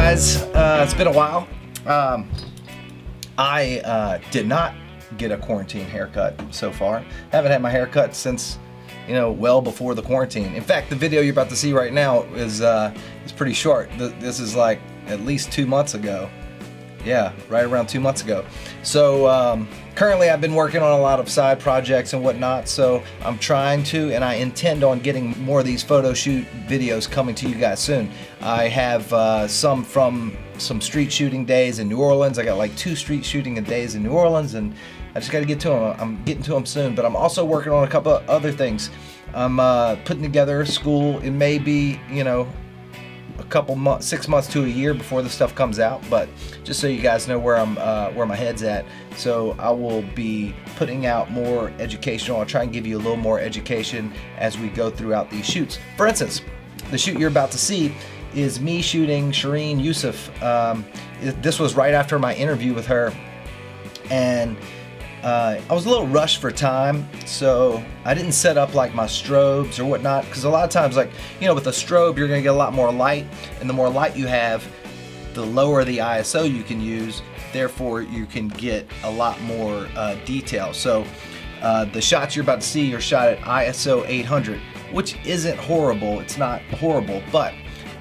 guys, it's been a while. I did not get a quarantine haircut so far. Haven't had my haircut since, well before the quarantine. In fact, the video you're about to see right now is pretty short. This is like at least 2 months ago. Yeah, right around 2 months ago. So currently I've been working on a lot of side projects and whatnot, so I'm trying to, and I intend on getting more of these photo shoot videos coming to you guys soon. I have some from some street shooting days in New Orleans. I got like 2 street shooting days in New Orleans, and I just got to get to them. I'm getting to them soon, but I'm also working on a couple of other things. I'm putting together a school. It may be, a couple months, 6 months to a year before the stuff comes out, but just so you guys know where my head's at. So I will be putting out more educational. I'll try and give you a little more education as we go throughout these shoots. For instance, the shoot you're about to see is me shooting Shereen Yusufl. This was right after my interview with her, and I was a little rushed for time, so I didn't set up like my strobes or whatnot, because a lot of times, like, with a strobe, you're gonna get a lot more light, and the more light you have, the lower the ISO you can use, therefore you can get a lot more detail. So the shots you're about to see are shot at ISO 800, which isn't horrible. It's not horrible, but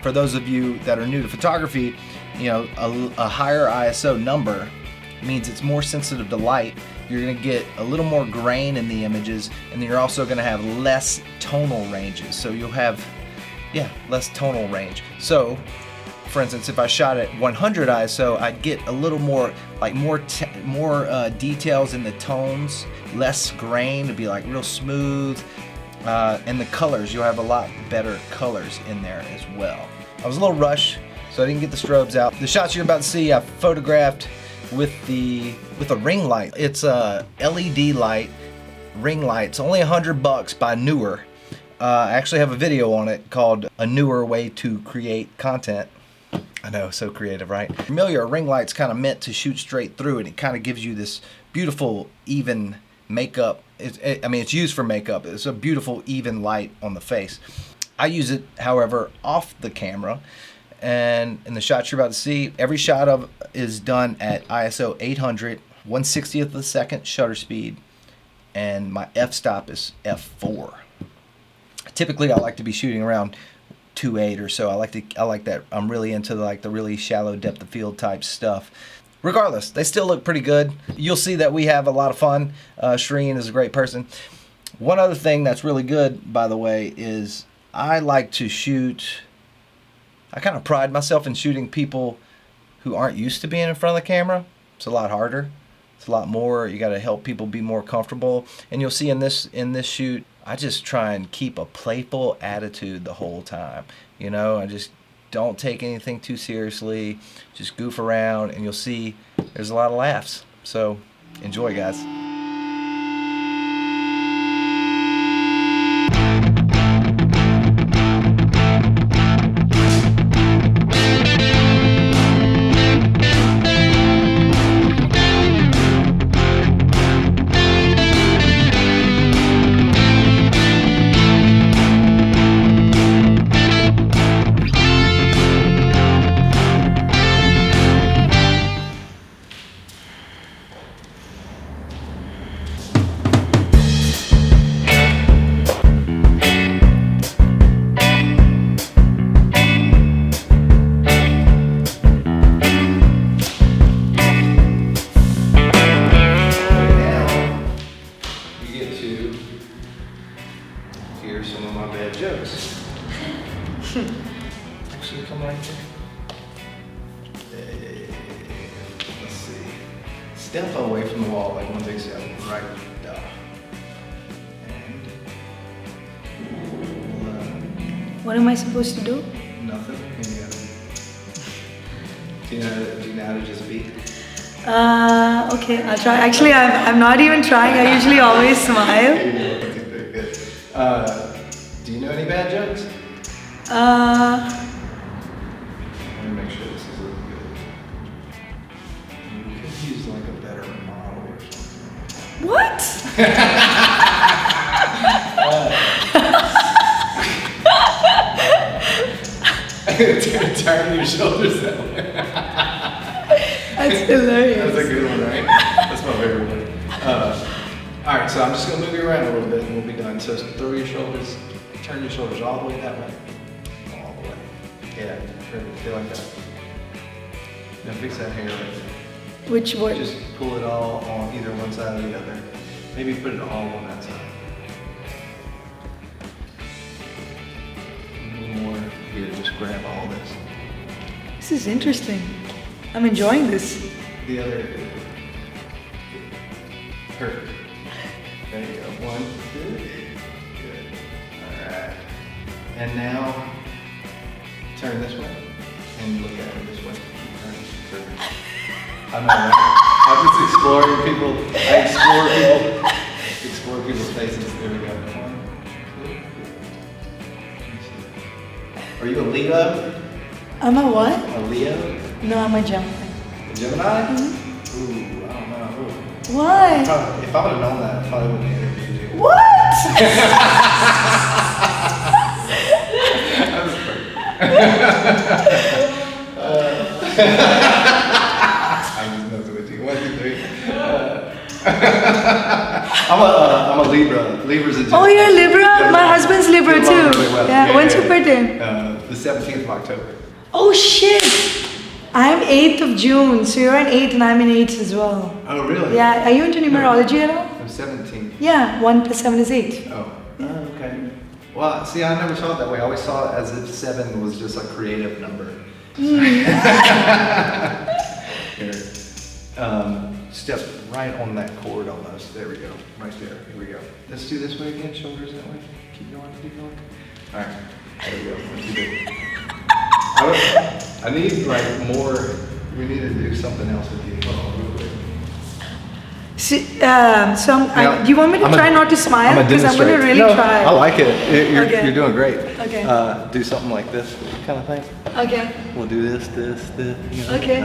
for those of you that are new to photography, a higher ISO number means it's more sensitive to light. You're going to get a little more grain in the images, and then you're also going to have less tonal ranges. So you'll have, less tonal range. So, for instance, if I shot at 100 ISO, I'd get a little more, like more details in the tones, less grain, it'd be like real smooth, and the colors, you'll have a lot better colors in there as well. I was a little rushed, so I didn't get the strobes out. The shots you're about to see, I photographed with a ring light. It's a LED light, ring light. It's only $100 by Newer. I actually have a video on it called A Newer Way to Create Content. I know, so creative, right? Familiar, a ring light's kind of meant to shoot straight through, and it kind of gives you this beautiful, even makeup. It's used for makeup. It's a beautiful, even light on the face. I use it, however, off the camera. And in the shots you're about to see, every shot of is done at ISO 800, 1/60th of a second shutter speed, and my f-stop is f4. Typically, I like to be shooting around 2.8 or so. I like that. I'm really into the really shallow depth of field type stuff. Regardless, they still look pretty good. You'll see that we have a lot of fun. Shereen is a great person. One other thing that's really good, by the way, is I like to shoot. I kind of pride myself in shooting people who aren't used to being in front of the camera. It's a lot harder. It's a lot more. You got to help people be more comfortable. And you'll see in this shoot, I just try and keep a playful attitude the whole time. I just don't take anything too seriously. Just goof around, and you'll see there's a lot of laughs. So enjoy, guys. Here's some of my bad jokes. Actually, come right here. Let's see. Step away from the wall like one big step. Right. And what am I supposed to do? Nothing. Do you know how to just beat? Okay, I'll try. Actually, I'm not even trying. I usually always smile. Do you know any bad jokes? Let me make sure this is looking good. You could use like a better model or something. What? Turn your shoulders that way. That's hilarious. That's a good one, right? That's my favorite one. All right, so I'm just gonna move you around a little bit and we'll be done. So throw your shoulders, turn your shoulders all the way that way. All the way. Yeah, feel like that. Now fix that hair right there. Which one? Just pull it all on either one side or the other. Maybe put it all on that side. A little more here, just grab all this. This is interesting. I'm enjoying this. The other. Perfect. There you go. 1, 2. Good. Alright. And now turn this way. And look at it this way. Turn. I know, right? I'm just exploring people. I explore people's faces. There we go. 1, 2. Are you a Leo? I'm a what? A Leo? No, I'm a Gemini. A Gemini? Mm-hmm. Ooh, I don't know. Why? If I would have known that, I probably wouldn't have interviewed you. What? That was perfect. I'm just messing with you. 1, 2, 3. I'm a Libra. Libra's a Gemini. Oh, you're a Libra? Yeah, My husband's Libra get too. along really well. Yeah, when's your birthday? The 17th of October. Oh shit! I'm 8th of June, so you're an 8 and I'm an 8 as well. Oh, really? Yeah, are you into numerology at all? I'm 17. Yeah, 1 + 7 is 8. Oh, okay. Well, see, I never saw it that way. I always saw it as if 7 was just a creative number. Here. Step right on that chord almost. There we go. Right there. Here we go. Let's do this way again. Shoulders that way. Keep going. Keep going. All right. There we go. Let's do it. I need like more. We need to do something else with you. Hold on, real quick. Do you want me to try not to smile? Because I'm going to really try. I like it. Okay. You're doing great. Okay. Do something like this kind of thing. Okay. We'll do this. You know, Okay.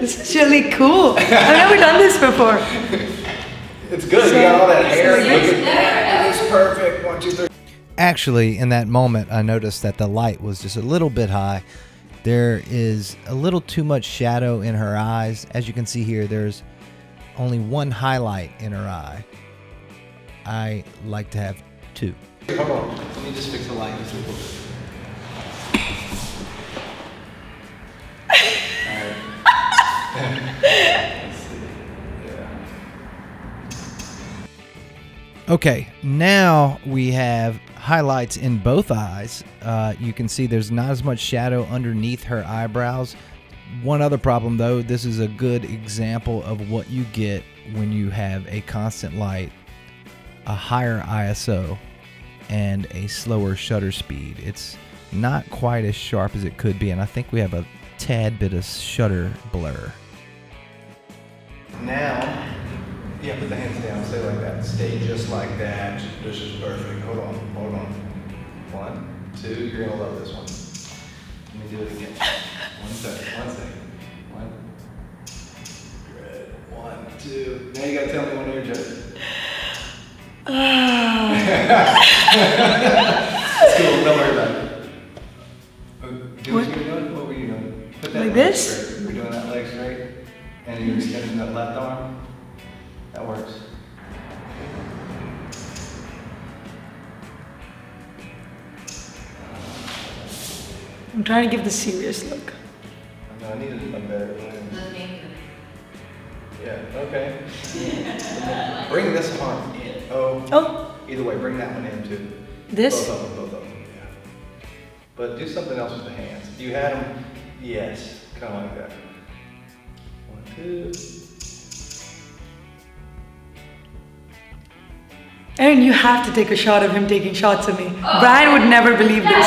This is really cool. I've never done this before. It's good. You got all that hair. It's perfect. 1, 2, 3. Actually, in that moment, I noticed that the light was just a little bit high. There is a little too much shadow in her eyes. As you can see here, there's only one highlight in her eye. I like to have 2. Hold on. Let me just fix the light just a little bit. Alright. Let's see. Yeah. Okay, now we have highlights in both eyes. You can see there's not as much shadow underneath her eyebrows. One other problem though, this is a good example of what you get when you have a constant light, a higher ISO, and a slower shutter speed. It's not quite as sharp as it could be, and I think we have a tad bit of shutter blur. Now, yeah, put the hands down, stay like that. Stay just like that. This is perfect. Hold on. 1, 2, you're gonna love this one. Let me do it again. 1 second. 1. Good. 1, 2. Now you gotta tell me when you're joking. It's cool, don't worry about it. Do what you were doing? What were you doing? Put that Like leg this? straight. You were doing that leg straight? And you're extending that left arm? That works. I'm trying to give the serious look. I need a better lens. Yeah, okay. Bring this arm in. Oh. Either way, bring that one in too. This? Both of them, yeah. But do something else with the hands. You had them, yes, kind of like that. 1, 2. Aaron, you have to take a shot of him taking shots of me. Brian would never believe this.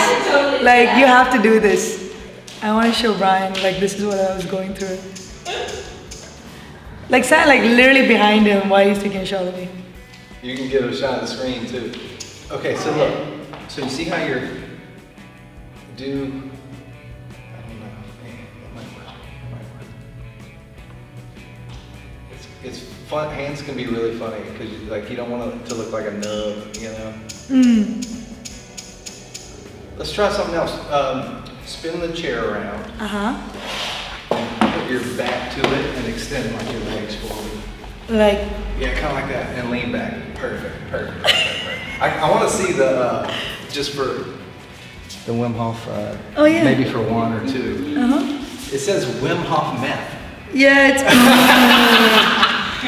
Like, you have to do this. I want to show Brian, like, this is what I was going through. Like, stand like literally behind him while he's taking a shot of me. You can get a shot of the screen too. Okay, so look. So you see how you're I don't know. Man, that might work. It's fun. Hands can be really funny because you don't want it to look like a nub, you know. Let's try something else. spin the chair around. Uh-huh. Put your back to it and extend like your legs forward. Like, Yeah, kind of like that, and lean back. Perfect. I want to see the, just for the Wim Hof, Oh, yeah. maybe for one or two. uh-huh. It says Wim Hof meth. Yeah, it's. It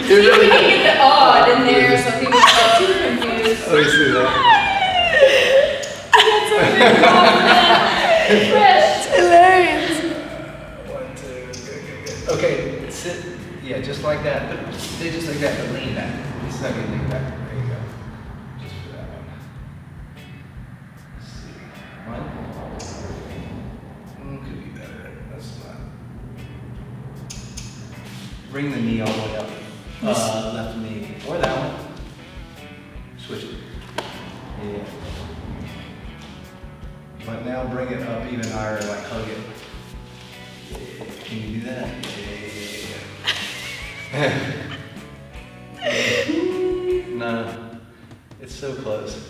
See if we really can get the odd in there so people don't get too confused. Let me see that. That's a big compliment. Fresh. It's hilarious. 1, 2, good. Okay, sit, yeah, just like that. Stay just like that, but lean back. Just like lean back. There you go. Just for that one. Let's see. One. Could be better. That's not. Bring the knee all the way up. Left knee. Or that one. Switch it. Yeah. But now bring it up even higher, like hug it. Yeah. Can you do that? Yeah. No. It's so close.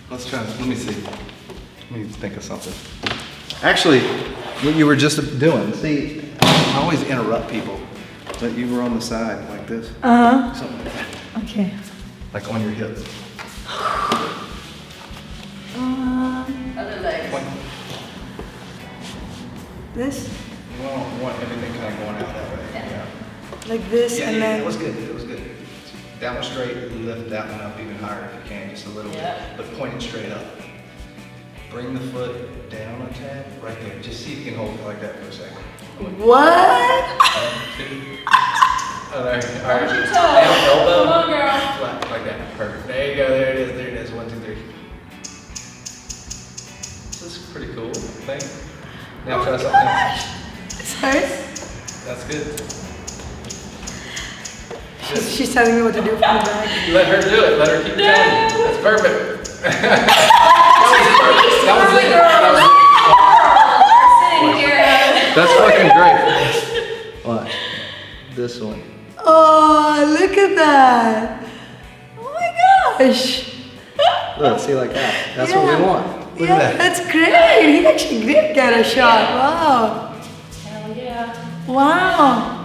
Let's try. Let me see. Let me think of something. Actually, what you were just doing. See, I always interrupt people, but you were on the side like this. Uh-huh. Something like that. Okay. Like on your hip. Other legs. Point. This? You want everything kind of going out that way. Yeah. Like this, Yeah, and yeah, then. it was good. It was good. That one straight, lift that one up even higher if you can, just a little Yeah. bit. But point it straight up. Bring the foot down a tad, right there. Just see if you can hold it like that for a second. What? 1, 2. Oh, there. All right. Hold your toe. Down, elbow. Come on, girl. Flat, like that. Perfect. There you go. There it is. There it is. 1, 2, 3. This is pretty cool, I think. Now try something else. It's hers? That's good. She's telling me what to do from the back. Let her do it. Let her keep telling you. That's perfect. That was it. Sitting here. That's fucking great. Watch. This one. Oh, look at that. Oh my gosh. Look, see like that. That's what we want. Look Yeah, at that. that's great. He actually did get a shot. Wow. Hell yeah. Wow.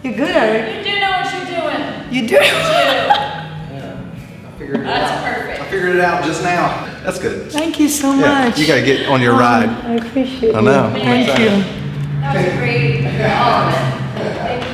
You're good at it. You do know what you're doing. You do. You do. Yeah. I figured it That's out. perfect. I figured it out just now. That's good. Thank you so Yeah, much. you gotta get on your ride. I appreciate it. I know. Thank you. That was great. All of it. Thank you.